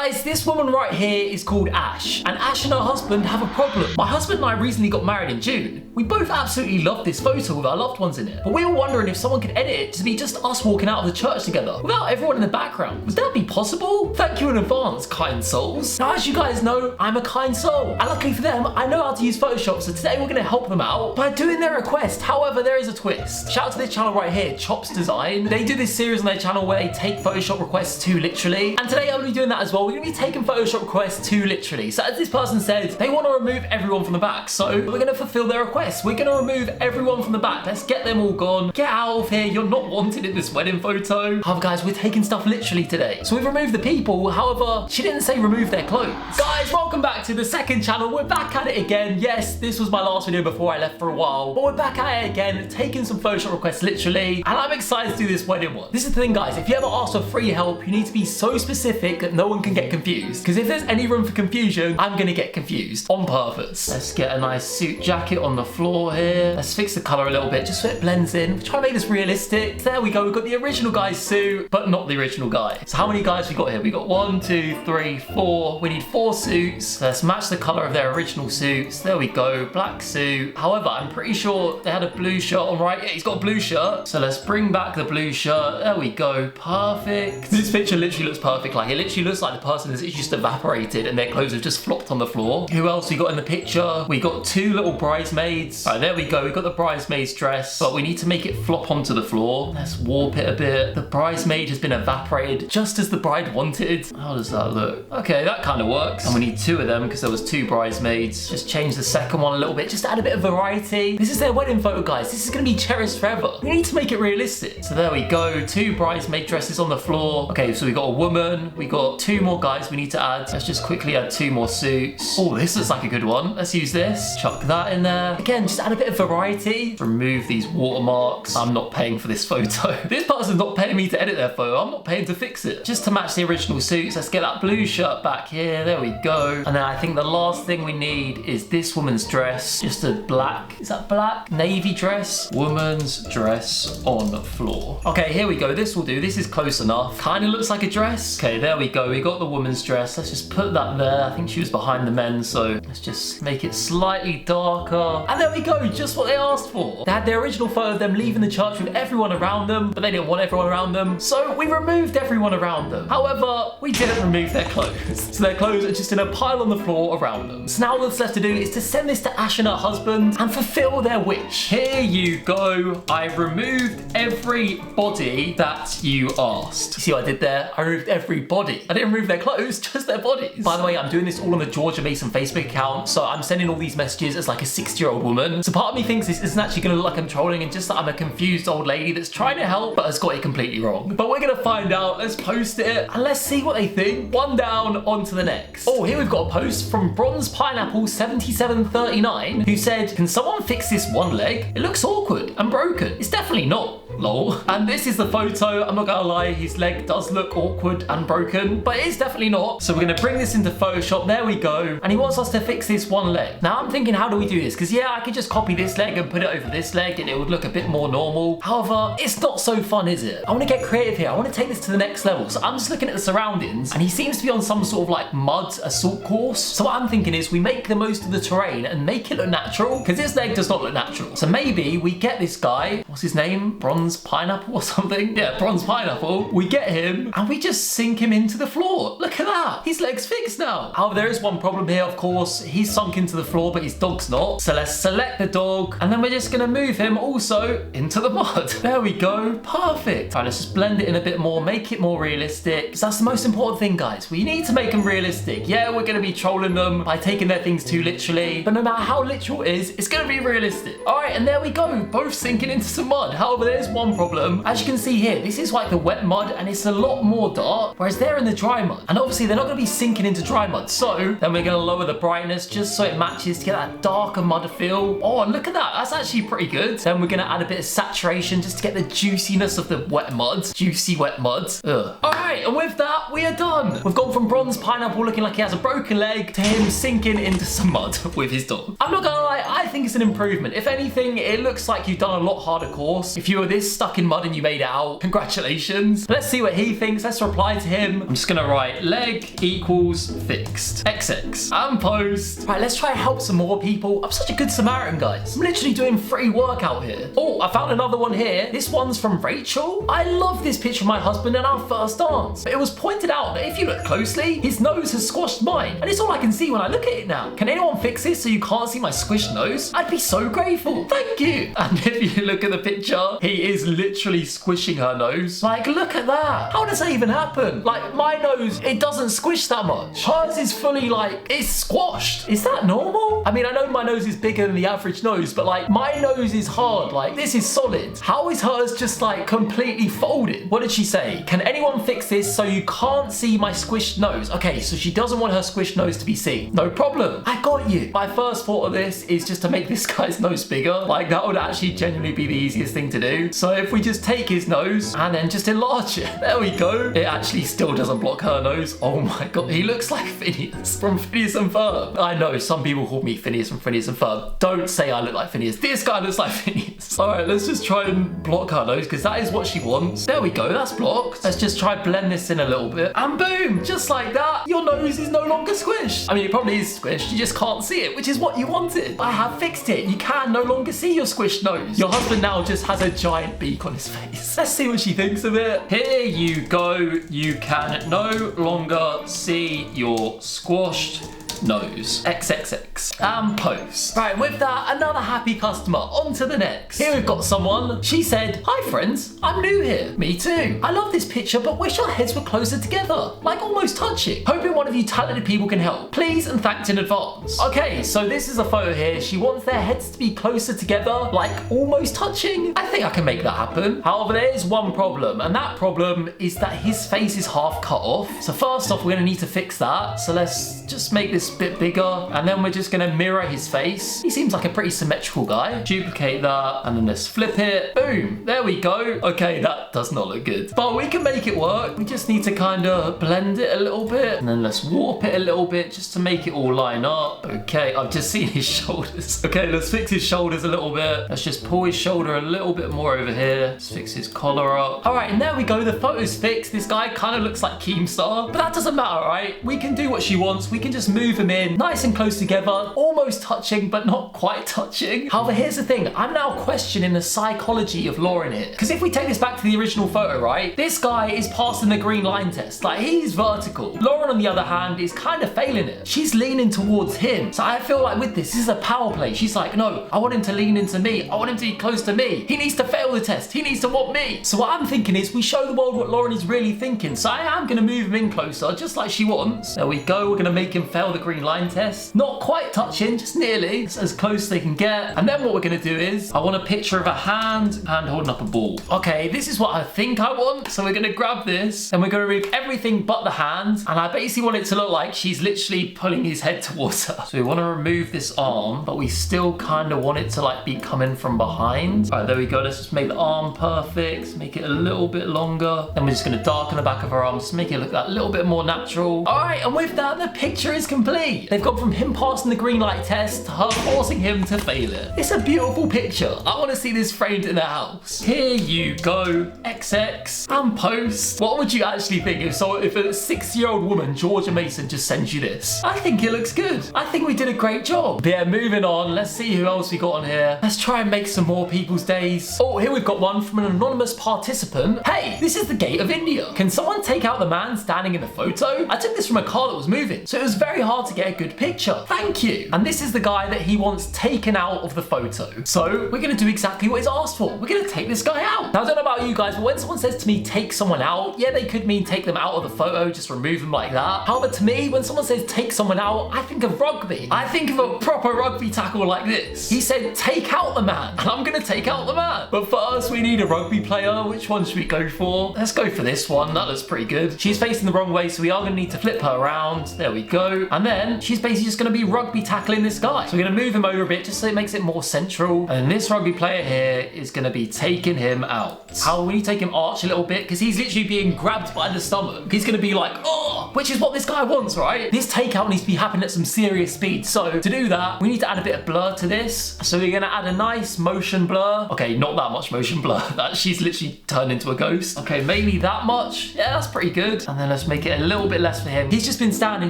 Guys, this woman right here is called Ash, and Ash and her husband have a problem. My husband and I recently got married in June. We both absolutely loved this photo with our loved ones in it, but we were wondering if someone could edit it to be just us walking out of the church together without everyone in the background. Would that be possible? Thank you in advance, kind souls. Now, as you guys know, I'm a kind soul, and luckily for them, I know how to use Photoshop, so today we're going to help them out by doing their request. However, there is a twist. Shout out to this channel right here, Chops Design. They do this series on their channel where they take Photoshop requests too literally, and today I'm going to be doing that as well. We're going to be taking Photoshop requests too literally. So as this person said, they want to remove everyone from the back, so we're going to fulfill their request. We're going to remove everyone from the back. Let's get them all gone. Get out of here. You're not wanted in this wedding photo. However, guys, we're taking stuff literally today. So we've removed the people. However, she didn't say remove their clothes. Guys, welcome back to the second channel. We're back at it again. Yes, this was my last video before I left for a while, but we're back at it again, taking some Photoshop requests literally, and I'm excited to do this wedding one. This is the thing, guys. If you ever ask for free help, you need to be so specific that no one can get confused. Because if there's any room for confusion, I'm gonna get confused on purpose. Let's get a nice suit jacket on the floor here. Let's fix the color a little bit just so it blends in. Try to make this realistic. There we go. We've got the original guy's suit, but not the original guy. So how many guys we got here? We got 1, 2, 3, 4. We need 4 suits. So let's match the color of their original suits. There we go. Black suit. However, I'm pretty sure they had a blue shirt on, right? Yeah, he's got a blue shirt. So let's bring back the blue shirt. There we go. Perfect. This picture literally looks perfect. Like, it literally looks like the person has just evaporated and their clothes have just flopped on the floor. Who else we got in the picture? We got 2 little bridesmaids. All right, there we go. We got the bridesmaid's dress, but we need to make it flop onto the floor. Let's warp it a bit. The bridesmaid has been evaporated just as the bride wanted. How does that look? Okay, that kind of works. And we need 2 of them because there was 2 bridesmaids. Just change the second one a little bit, just to add a bit of variety. This is their wedding photo, guys. This is going to be cherished forever. We need to make it realistic. So there we go. 2 bridesmaid dresses on the floor. Okay, so we got a woman. We got 2 more guys we need to add. Let's just quickly add 2 more suits. Oh, this looks like a good one. Let's use this. Chuck that in there. Again, just add a bit of variety. Remove these watermarks. I'm not paying for this photo. This person's not paying me to edit their photo. I'm not paying to fix it. Just to match the original suits. Let's get that blue shirt back here. There we go. And then I think the last thing we need is this woman's dress. Just a black, is that black? Navy dress. Woman's dress on the floor. Okay, here we go. This will do. This is close enough. Kind of looks like a dress. Okay, there we go. We got the woman's dress. Let's just put that there. I think she was behind the men, so let's just make it slightly darker. And there we go. Just what they asked for. They had their original photo of them leaving the church with everyone around them, but they didn't want everyone around them, so we removed everyone around them. However, we didn't remove their clothes. So their clothes are just in a pile on the floor around them. So now all that's left to do is to send this to Ash and her husband and fulfill their wish. Here you go. I removed every body that you asked. You see what I did there? I removed every body. I didn't remove their clothes, just their bodies. By the way, I'm doing this all on the Georgemason Facebook account, so I'm sending all these messages as like a 60-year-old woman. So part of me thinks this isn't actually gonna look like I'm trolling and just that I'm a confused old lady that's trying to help but has got it completely wrong. But we're gonna find out. Let's post it and let's see what they think. One down, on to the next. Oh, here we've got a post from Bronze Pineapple 7739 who said, can someone fix this one leg? It looks awkward and broken. It's definitely not. Lol. And this is the photo. I'm not gonna lie, his leg does look awkward and broken, but it is definitely not. So we're gonna bring this into Photoshop. There we go. And he wants us to fix this one leg. Now I'm thinking, how do we do this? Because yeah, I could just copy this leg and put it over this leg and it would look a bit more normal. However, it's not so fun, is it? I want to get creative here. I want to take this to the next level. So I'm just looking at the surroundings and he seems to be on some sort of like mud assault course. So what I'm thinking is we make the most of the terrain and make it look natural, because this leg does not look natural. So maybe we get this guy, what's his name? Bronze Pineapple or something? Yeah, Bronze Pineapple. We get him and we just sink him into the floor. Look at that. His leg's fixed now. However, there is one problem here, of course. He's sunk into the floor, but his dog's not. So let's select the dog and then we're just gonna move him also into the mud. There we go. Perfect. All right, let's just blend it in a bit more, make it more realistic. Because that's the most important thing, guys. We need to make them realistic. Yeah, we're gonna be trolling them by taking their things too literally, but no matter how literal it is, it's gonna be realistic. All right, and there we go. Both sinking into some mud. However, there's one problem. As you can see here, this is like the wet mud and it's a lot more dark, whereas they're in the dry mud. And obviously they're not gonna be sinking into dry mud. So then we're gonna lower the brightness just so it matches to get that darker mud feel. Oh, and look at that. That's actually pretty good. Then we're gonna add a bit of saturation just to get the juiciness of the wet mud. Juicy wet mud. Ugh. All right, and with that, we are done. We've gone from Bronze Pineapple looking like he has a broken leg to him sinking into some mud with his dog. I'm not gonna lie, I think it's an improvement. If anything, it looks like you've done a lot harder course. If you were this stuck in mud and you made it out, congratulations. Let's see what he thinks. Let's reply to him. I'm just gonna write leg equals fixed. XX. And post. Right, let's try and help some more people. I'm such a good Samaritan, guys. I'm literally doing free work out here. Oh, I found another one here. This one's from Rachel. I love this picture of my husband and our first dance. But it was pointed out that if you look closely, his nose has squashed mine. And it's all I can see when I look at it now. Can anyone fix this so you can't see my squished nose? I'd be so grateful. Thank you. And if you look at the picture, he is literally squishing her nose. Like, look at that. How does that even happen? Like, my nose, it doesn't squish that much. Hers is fully like, it's squashed. Is that normal? I mean, I know my nose is bigger than the average nose, but like, my nose is hard. Like, this is solid. How is hers just like completely folded? What did she say? Can anyone fix this so you can't see my squished nose? Okay, so she doesn't want her squished nose to be seen. No problem. I got you. My first thought of this is just to make this guy's nose bigger. Like, that would actually genuinely be the easiest thing to do. So if we just take his nose and then just enlarge it. There we go. It actually still doesn't block her nose. Oh my god, he looks like Phineas from Phineas and Ferb. I know some people call me Phineas from Phineas and Ferb. Don't say I look like Phineas. This guy looks like Phineas. All right, let's just try and block her nose because that is what she wants. There we go, that's blocked. Let's just try blend this in a little bit. And boom, just like that, your nose is no longer squished. I mean, it probably is squished. You just can't see it, which is what you wanted. I have fixed it. You can no longer see your squished nose. Your husband now just has a giant beak on his face. Let's see what she thinks of it. Here you go. You can no longer see your squashed nose. XXX. And post. Right, with that, another happy customer. On to the next. Here we've got someone. She said, "Hi friends, I'm new here." Me too. I love this picture, but wish our heads were closer together. Like almost touching. Hoping one of you talented people can help. Please and thanks in advance. Okay, so this is a photo here. She wants their heads to be closer together, like almost touching. I think I can make that happen. However, there is one problem, and that problem is that his face is half cut off. So first off, we're gonna need to fix that. So let's just make this bit bigger, and then we're just gonna mirror his face. He seems like a pretty symmetrical guy. Duplicate that, and then let's flip it. Boom, there we go. Okay, that does not look good, but we can make it work. We just need to kind of blend it a little bit, and then let's warp it a little bit just to make it all line up. Okay, I've just seen his shoulders. Okay, let's fix his shoulders a little bit. Let's just pull his shoulder a little bit more over here. Let's fix his collar up. All right, and there we go. The photo's fixed. This guy kind of looks like Keemstar, but that doesn't matter, right? We can do what she wants. We can just move him in nice and close together, almost touching, but not quite touching. However, here's the thing. I'm now questioning the psychology of Lauren here. Because if we take this back to the original photo, right? This guy is passing the green line test. Like, he's vertical. Lauren, on the other hand, is kind of failing it. She's leaning towards him. So I feel like with this is a power play. She's like, no, I want him to lean into me. I want him to be close to me. He needs to fail the test. He needs to want me. So what I'm thinking is we show the world what Lauren is really thinking. So I am going to move him in closer, just like she wants. There we go. We're going to make him fail the green line test. Not quite touching, just nearly. It's as close as they can get. And then what we're going to do is, I want a picture of a hand holding up a ball. Okay, this is what I think I want. So we're going to grab this and we're going to remove everything but the hand. And I basically want it to look like she's literally pulling his head towards her. So we want to remove this arm, but we still kind of want it to like be coming from behind. All right, there we go. Let's just make the arm perfect. Make it a little bit longer. Then we're just going to darken the back of her arm, just make it look that little bit more natural. All right, and with that, the picture is complete. They've gone from him passing the green light test to her forcing him to fail it. It's a beautiful picture. I want to see this framed in the house. Here you go. XX and post. What would you actually think if a 6-year-old woman, Georgemason, just sends you this? I think it looks good. I think we did a great job. But yeah, moving on. Let's see who else we got on here. Let's try and make some more people's days. Oh, here we've got one from an anonymous participant. Hey, this is the gate of India. Can someone take out the man standing in the photo? I took this from a car that was moving, so it was very hard to get a good picture. Thank you. And this is the guy that he wants taken out of the photo. So we're going to do exactly what he's asked for. We're going to take this guy out. Now, I don't know about you guys, but when someone says to me, take someone out, yeah, they could mean take them out of the photo, just remove them like that. However, to me, when someone says take someone out, I think of rugby. I think of a proper rugby tackle like this. He said, take out the man, and I'm going to take out the man. But first, we need a rugby player. Which one should we go for? Let's go for this one. That looks pretty good. She's facing the wrong way, so we are going to need to flip her around. There we go. And then she's basically just going to be rugby tackling this guy. So we're going to move him over a bit just so it makes it more central. And this rugby player here is going to be taking him out. How will you take him arch a little bit? Because he's literally being grabbed by the stomach. He's going to be like, oh, which is what this guy wants, right? This takeout needs to be happening at some serious speed. So to do that, we need to add a bit of blur to this. So we're going to add a nice motion blur. Okay, not that much motion blur. That she's literally turned into a ghost. Okay, maybe that much. Yeah, that's pretty good. And then let's make it a little bit less for him. He's just been standing.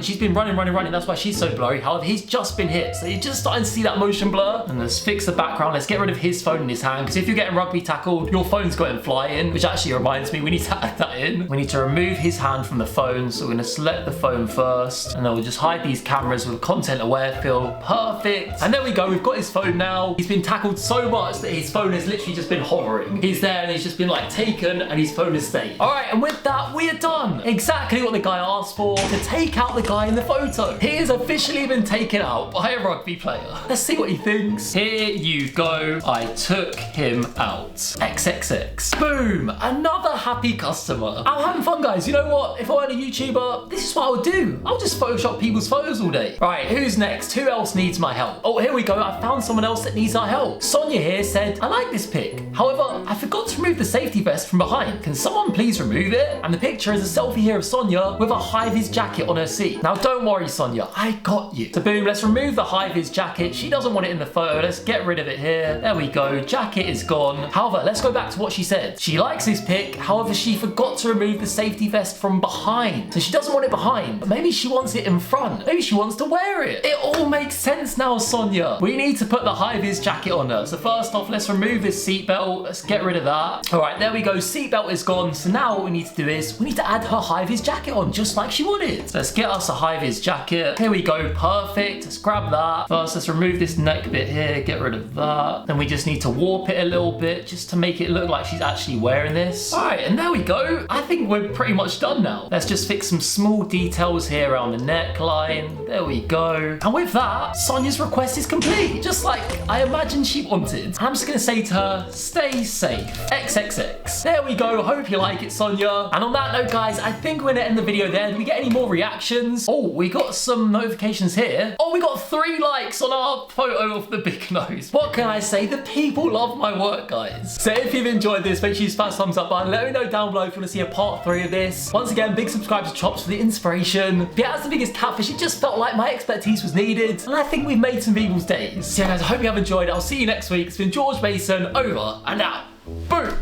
She's been running. That's why she's so blurry. However, he's just been hit. So you're just starting to see that motion blur. And let's fix the background. Let's get rid of his phone in his hand. Because if you're getting rugby tackled, your phone's going flying. Which actually reminds me, we need to add that in. We need to remove his hand from the phone. So we're going to select the phone first. And then we'll just hide these cameras with content aware fill. Perfect. And there we go. We've got his phone now. He's been tackled so much that his phone has literally just been hovering. He's there and he's just been like taken and his phone has stayed. All right, and with that, we are done. Exactly what the guy asked for, to take out the guy in the photo. He has officially been taken out by a rugby player. Let's see what he thinks. Here you go. I took him out. XXX. Boom. Another happy customer. I'm having fun, guys. You know what? If I weren't a YouTuber, this is what I would do. I'll just Photoshop people's photos all day. Right, who's next? Who else needs my help? Oh, here we go. I found someone else that needs our help. Sonia here said, I like this pic. However, I forgot to remove the safety vest from behind. Can someone please remove it? And the picture is a selfie here of Sonia with a high-vis jacket on her seat. Now, don't worry, Sonia. I got you. So boom, let's remove the high-vis jacket. She doesn't want it in the photo. Let's get rid of it here. There we go. Jacket is gone. However, let's go back to what she said. She likes this pic. However, she forgot to remove the safety vest from behind. So she doesn't want it behind. But maybe she wants it in front. Maybe she wants to wear it. It all makes sense now, Sonia. We need to put the high-vis jacket on her. So first off, let's remove this seatbelt. Let's get rid of that. All right, there we go. Seatbelt is gone. So now what we need to do is we need to add her high-vis jacket on just like she wanted. So let's get us a high-vis jacket. Here we go. Perfect. Let's grab that. First, let's remove this neck bit here. Get rid of that. Then we just need to warp it a little bit just to make it look like she's actually wearing this. All right, and there we go. I think we're pretty much done now. Let's just fix some small details here around the neckline. There we go. And with that, Sonia's request is complete. Just like I imagined she wanted. I'm just gonna say to her, stay safe. XXX. There we go. Hope you like it, Sonia. And on that note, guys, I think we're gonna end the video there. Did we get any more reactions? Oh, we got some notifications here. Oh, we got 3 likes on our photo of the big nose. What can I say? The people love my work, guys. So if you've enjoyed this, make sure you smash thumbs up button. Let me know down below if you want to see a part 3 of this. Once again, big subscribe to Chops for the inspiration. But yeah, that's the biggest catfish. It just felt like my expertise was needed. And I think we've made some people's days. So yeah, guys, I hope you have enjoyed. I'll see you next week. It's been Georgemason, over and out. Boom.